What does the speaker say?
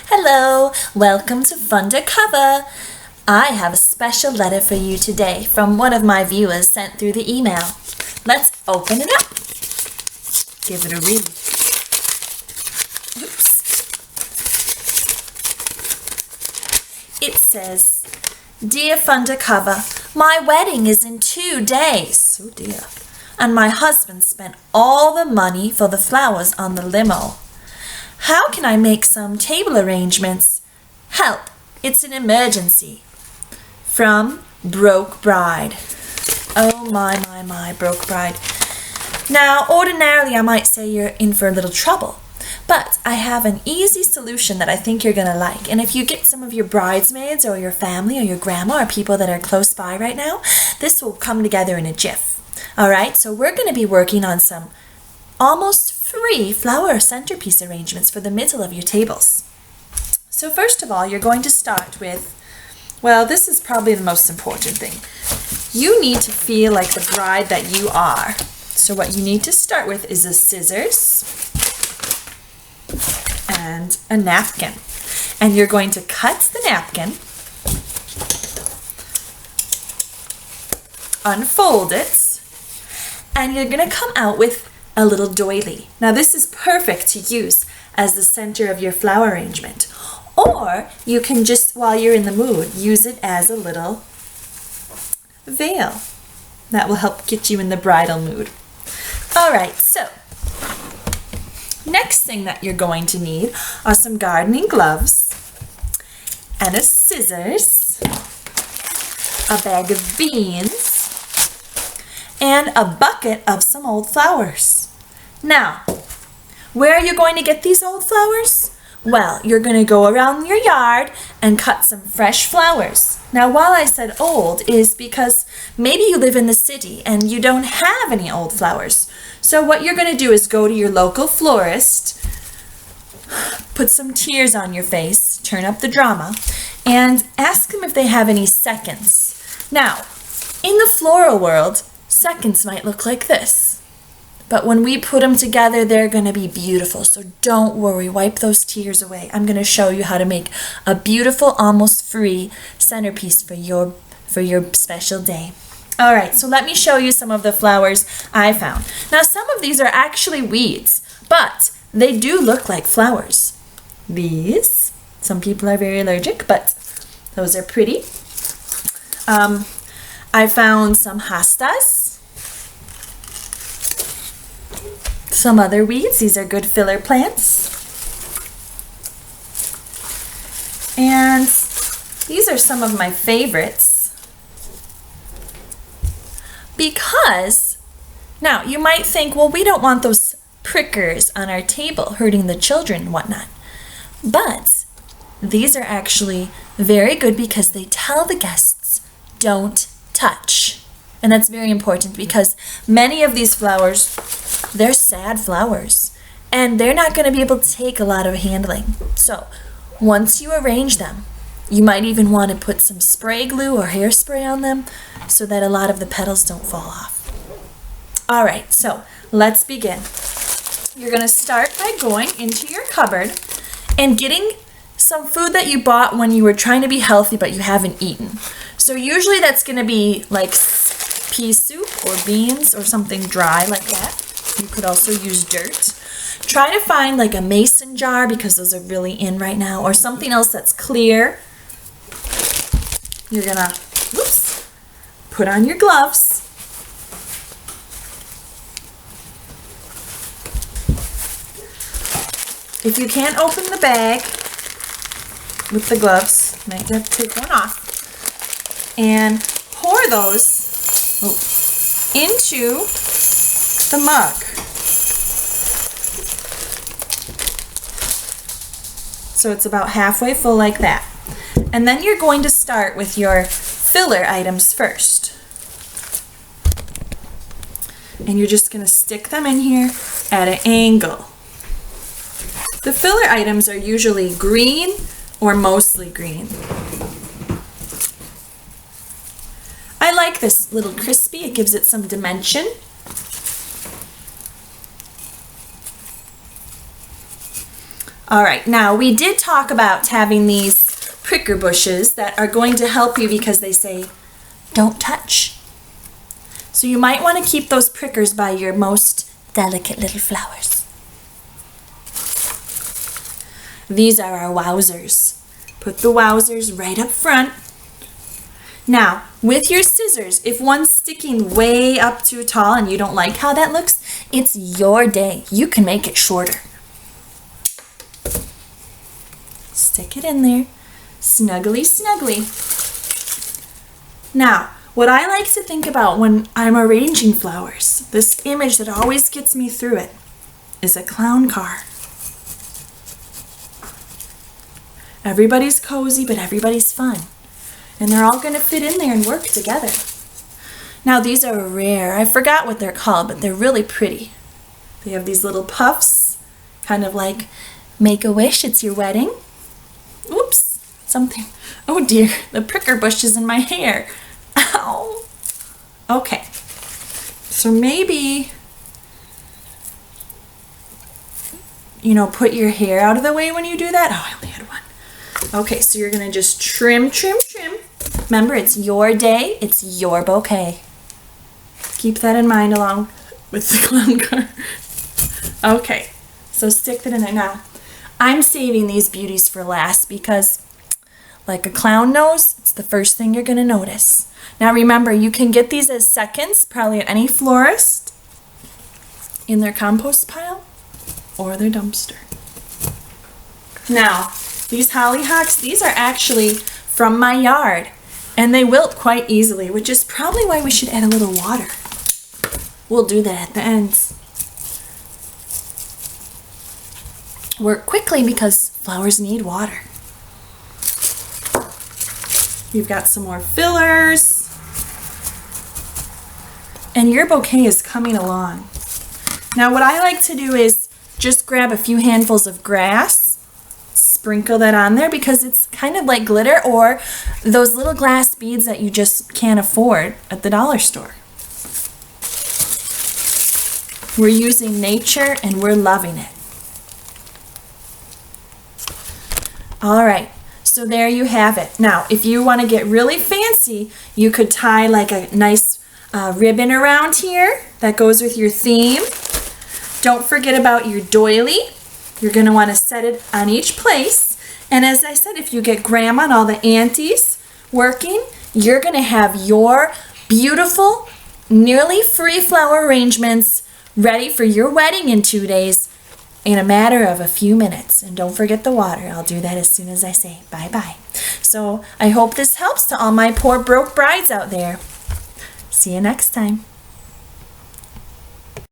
Hello, welcome to Fundercover. I have a special letter for you today from one of my viewers sent through the email. Let's open it up. Give it a read. Oops. It says, Dear Fundercover, my wedding is in 2 days. Oh dear. And my husband spent all the money for the flowers on the limo. How can I make some table arrangements? Help, it's an emergency. From Broke Bride. Oh my, Broke Bride. Now, ordinarily I might say you're in for a little trouble, but I have an easy solution that I think you're going to like. And if you get some of your bridesmaids or your family or your grandma or people that are close by right now, this will come together in a jiff. All right, so we're going to be working on some almost free flower centerpiece arrangements for the middle of your tables. So first of all, you're going to start with, well, this is probably the most important thing. You need to feel like the bride that you are. So what you need to start with is a scissors and a napkin. And you're going to cut the napkin, unfold it, and you're going to come out with a little doily. Now this is perfect to use as the center of your flower arrangement. Or you can just, while you're in the mood, use it as a little veil. That will help get you in the bridal mood. All right, so next thing that you're going to need are some gardening gloves and a scissors, a bag of beans, and a bucket of some old flowers. Now, where are you going to get these old flowers? Well, you're going to go around your yard and cut some fresh flowers. Now, while I said old is because maybe you live in the city and you don't have any old flowers. So what you're going to do is go to your local florist, put some tears on your face, turn up the drama, and ask them if they have any seconds. Now, in the floral world, seconds might look like this. But when we put them together, they're going to be beautiful. So don't worry, wipe those tears away. I'm going to show you how to make a beautiful, almost free centerpiece for your special day. All right, so let me show you some of the flowers I found. Now, some of these are actually weeds, but they do look like flowers. These, some people are very allergic, but those are pretty. I found some hostas. Some other weeds. These are good filler plants. And these are some of my favorites. Because, now you might think, well, we don't want those prickers on our table hurting the children and whatnot. But these are actually very good because they tell the guests, don't touch. And that's very important because many of these flowers, they're sad flowers and they're not going to be able to take a lot of handling. So once you arrange them, you might even want to put some spray glue or hairspray on them so that a lot of the petals don't fall off. All right, so let's begin. You're going to start by going into your cupboard and getting some food that you bought when you were trying to be healthy but you haven't eaten. So usually that's going to be like pea soup or beans or something dry like that. You could also use dirt. Try to find like a mason jar because those are really in right now, or something else that's clear. You're gonna, put on your gloves. If you can't open the bag with the gloves, you might have to take one off. And pour those into the mug. So it's about halfway full like that. And then you're going to start with your filler items first. And you're just going to stick them in here at an angle. The filler items are usually green or mostly green. I like this little crispy. It gives it some dimension. All right, now we did talk about having these pricker bushes that are going to help you because they say, don't touch. So you might want to keep those prickers by your most delicate little flowers. These are our wowzers. Put the wowzers right up front. Now, with your scissors, if one's sticking way up too tall and you don't like how that looks, it's your day. You can make it shorter. Stick it in there, snuggly, snuggly. Now, what I like to think about when I'm arranging flowers, this image that always gets me through it, is a clown car. Everybody's cozy, but everybody's fun. And they're all going to fit in there and work together. Now, these are rare. I forgot what they're called, but they're really pretty. They have these little puffs, kind of like make a wish, it's your wedding. Oops, something. Oh dear, the pricker bush is in my hair. Ow. Okay, so maybe, put your hair out of the way when you do that. Oh, I only had one. Okay, so you're gonna just trim, trim, trim. Remember, it's your day, it's your bouquet. Keep that in mind along with the clown car. Okay, so stick that in there. Now, I'm saving these beauties for last because, like a clown nose, it's the first thing you're gonna notice. Now remember, you can get these as seconds, probably at any florist, in their compost pile or their dumpster. Now, these hollyhocks, these are actually from my yard, and they wilt quite easily, which is probably why we should add a little water. We'll do that at the ends. Work quickly because flowers need water. You've got some more fillers, and your bouquet is coming along. Now what I like to do is just grab a few handfuls of grass, sprinkle that on there because it's kind of like glitter or those little glass beads that you just can't afford at the dollar store. We're using nature and we're loving it. All right, so there you have it. Now, if you want to get really fancy, you could tie like a nice ribbon around here that goes with your theme. Don't forget about your doily. You're going to want to set it on each place. And as I said, if you get grandma and all the aunties working, you're going to have your beautiful, nearly free flower arrangements ready for your wedding in 2 days in a matter of a few minutes. And don't forget the water. I'll do that as soon as I say bye-bye. So I hope this helps to all my poor broke brides out there. See you next time.